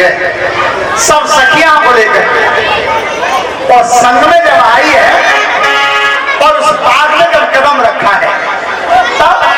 है, सब सखियां को लेकर, और संग में जब आई है और उस बाग में जब कदम रखा है तब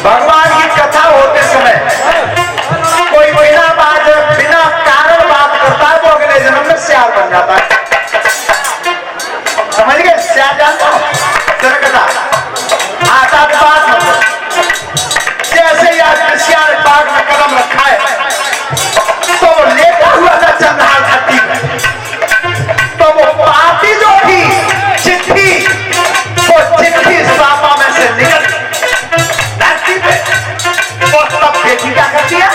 भगवान की कथा होते समय कोई बिना कारण बात करता है, वो अगले जन्म में सियार बन जाता है। समझ गए? सियार जानता हो कथा आता बात मतलब जैसे ही आज सियार बाग में कदम रखा है तो वो लेटा हुआ था चंद्रहार धरती में, तो वो पार्टी जो थी चिट्ठी, वो चिट्ठी सापा में से निकल धरती पे, और तब बेटी क्या करती है?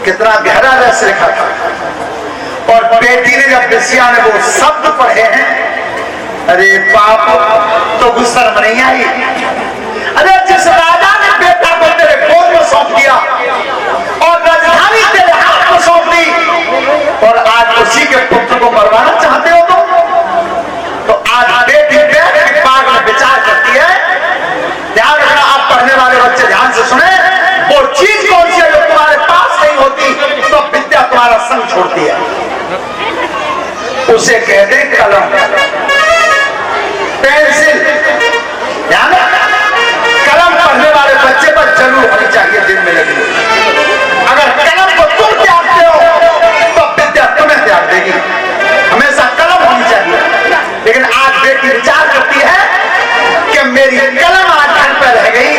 कितना गहरा रहस्य लिखा था। और बेटी ने जब बिसिया ने वो शब्द पढ़े हैं, अरे बाप तो गुस्सा नहीं आई, अरे जिस राजा ने बेटा को तेरे गोद में सौंप दिया और राजधानी तेरे हाथ में सौंप दी और आज उसी के पुत्र को मरवाना चाहते हो तो आज बेटी बैठ के बाग में विचार करती है। ध्यान रखना, आप पढ़ने वाले बच्चे ध्यान से सुने। वो चीज कौन सी है जो तुम्हारे पास नहीं होती तो विद्या तुम्हारा संग छोड़ती है? उसे कह दे कलम, पेंसिल। ध्यान, कलम पढ़ने वाले बच्चे पर जरूर होनी चाहिए दिन में लगी। अगर कलम को तुम त्यागते हो तो विद्या तुम्हें त्याग देगी। हमेशा कलम होनी चाहिए। लेकिन आज बेटी विचार करती है कि मेरी कलम आज घर पर रह गई,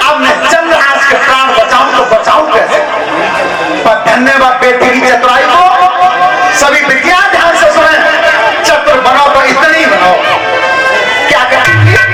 अब मैं चंद्रहास के प्राण बचाऊं तो बचाऊं कैसे? पर धन्यवाद बेटी की चतुराई को। सभी विद्या ध्यान से सुने, चतुर बनो तो इतनी बनो। क्या कहती है?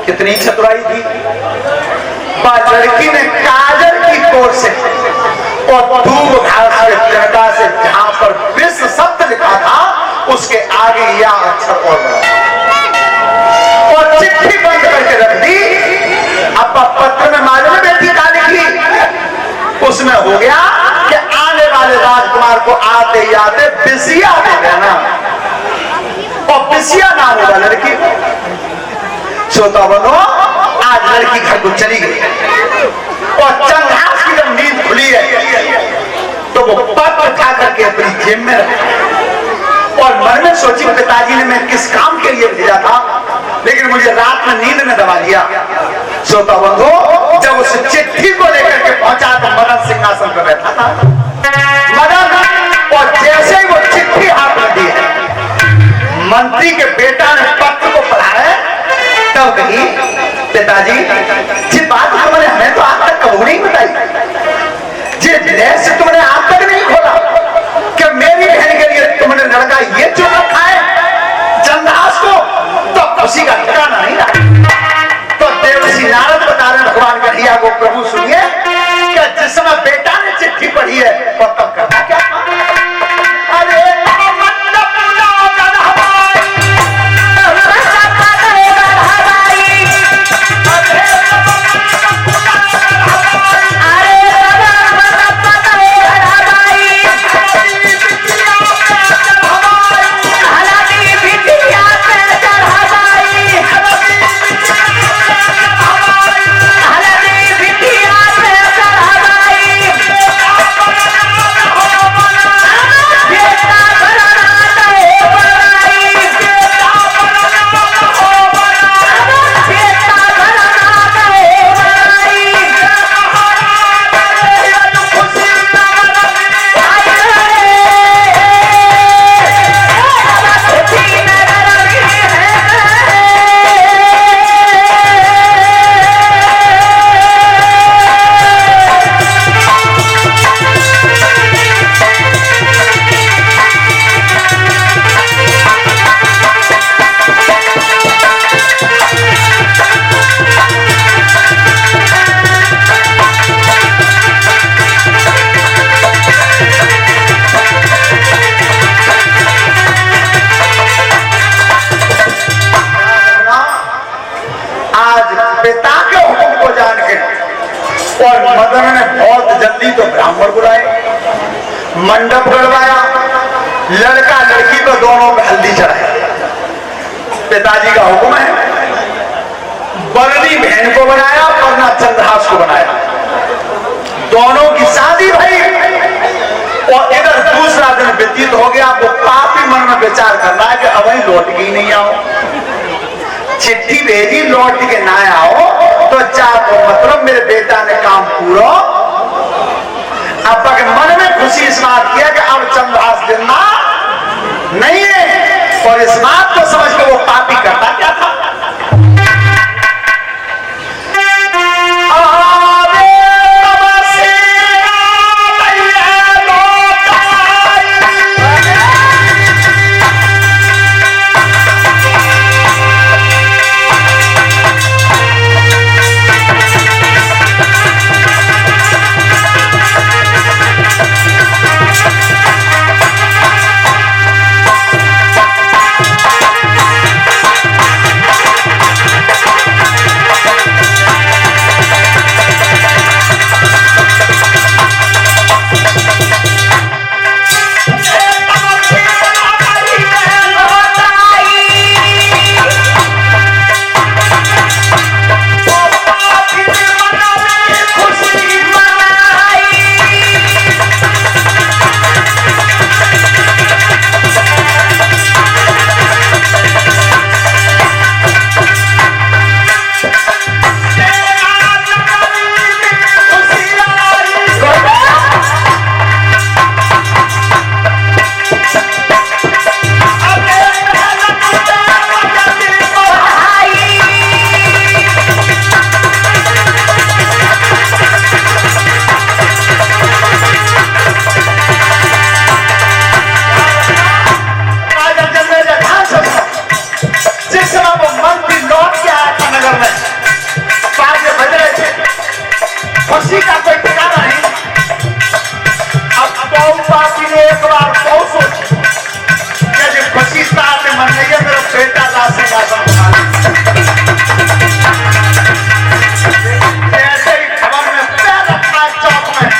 कितनी चतुराई थी। लड़की ने काजल की कोर से और धूप घास के तिनका से जहां पर विश्व शब्द लिखा था उसके आगे या अक्षर और बढ़ा और चिट्ठी बंद करके रख दी। अब पत्र में मालूम है बेटी का लिखी, उसमें हो गया कि आने वाले राजकुमार को आते ही आते बिसिया दे देना और बिसिया नाम होगा लड़की। श्रोता बनो, आज लड़की घर को चली गई और चंद्रहास की जब नींद खुली है तो वो पत्र उठा करके अपनी जेब में रखा और मन में सोची पिताजी ने मैं किस काम के लिए भेजा था, लेकिन मुझे रात में नींद में दबा दिया। श्रोता बंधु, जब उस चिट्ठी को लेकर के पहुंचा तो मदन सिंहासन पर बैठा था। मदन, और जैसे ही वो चिट्ठी हाथ में दी है, मंत्री के बेटा ने पत्र को पढ़ा है तब कही, पिताजी जी बात तुमने हमें तो आज तक कबूल नहीं बताई, जी रहस्य तुमने आज तक नहीं खोला कि मेरी बहन के लिए तुमने लड़का ये चुन रखा है चंद्रहास को, तो खुशी का ठिकाना नहीं रहा। तो देवर्षि नारद बता रहे भगवान कन्हैया को, प्रभु सुनिए कि जिस समय बेटा ने चिट्ठी पढ़ी है और तब करना क्या था? अरे मंडप गड़वाया, लड़का लड़की को दोनों में हल्दी चढ़ाई। पिताजी का हुक्म है, बरनी बहन को बनाया, वरना चंद्रहास को बनाया। दोनों की शादी भई और इधर दूसरा दिन व्यतीत हो गया। वो पापी मन में विचार करना है कि अब ही लौट के नहीं आओ, चिट्ठी भेजी लौट के ना आओ तो चाप मतलब मेरे बेटा ने काम पूरा। अब के मन में खुशी इस बात किया कि अब चंद्रहास जिंदा नहीं है, और इस बात को समझ के वो पापी करता क्या था। खुशी का कोई ठिकाना नहीं। अब बहु पापी ने एक बार बहु सोची कि खुशी साथ में मन नहीं है, मेरा बेटा राज सिंहासन बना जैसे ही खबर में पैर रखा चौक में,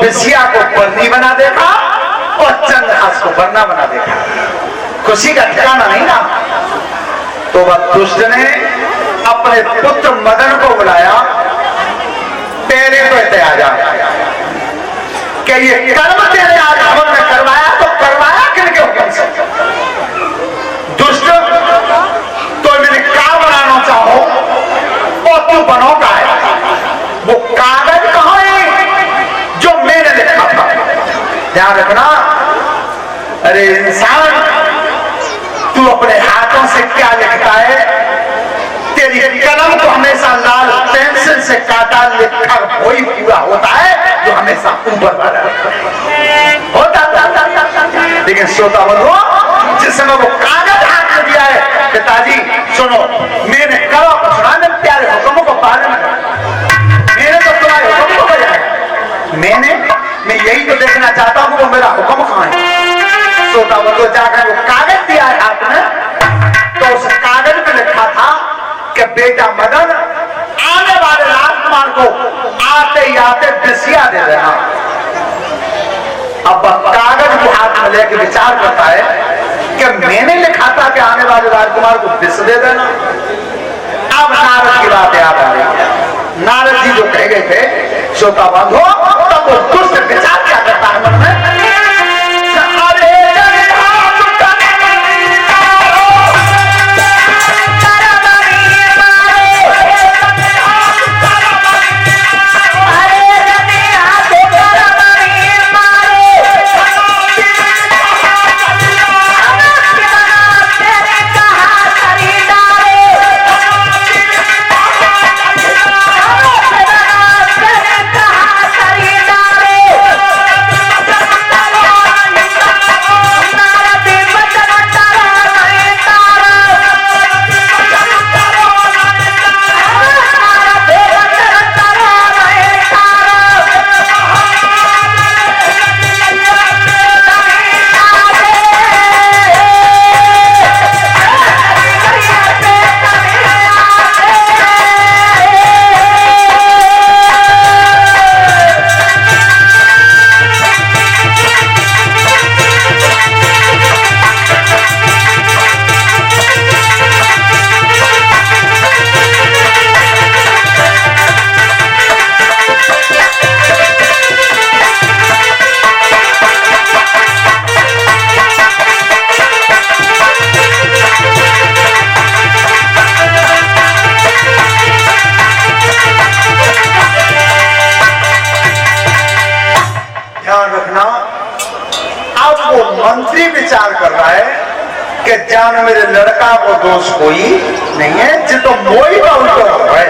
बिसिया को बरनी बना देखा और चंद्रहास को बरना बना देखा। खुशी का ठिकाना नहीं ना। तो वह दुष्ट ने अपने पुत्र मदन को बुलाया, तेरे को आ जा कि ये कर्म तेरे आज भवन में करवाया तो करवाया किनके हुक्म से? दुष्ट, तो मैंने क्या बनाना चाहो और तू बनोगा है, वो कागज कहां है जो मैंने लिखा था? ध्यान रखना, अरे इंसान, तू अपने हाथों से क्या लिखता है? तेरी कलम को हमेशा लाल पेंसिल से काटा लिखकर वही पूरा होता है जो हमेशा ऊपर वाला होता है। लेकिन श्रोता बंधुओं, जिस समय वो कागज हाथ में दिया है, पिताजी सुनो, मैंने करो सुना, मैं प्यारे हुक्मों को पालन, मैंने तो तुम्हारे हुक्म को बजाया, मैं यही तो देखना चाहता हूं, वो मेरा हुक्म कहां है? श्रोता बंधुओं, जाकर वो कागज दिया है हाथ में, तो उस कागज में लिखा था कि बेटा मदन, आने वाले राजकुमार को आते ही आते बिसिया दे देना। अब कागज को हाथ में लेकर विचार करता है कि मैंने लिखा था कि आने वाले राजकुमार को बिस दे देना। अब नारद की बात याद आ रही है, नारद जी जो कह गए थे, श्रोता बंधो, तब वो दुष्ट विचार क्या करता है मन में? मंत्री विचार कर रहा है कि जान मेरे लड़का को दोष कोई नहीं है, जी तो मोई का उल्टो है,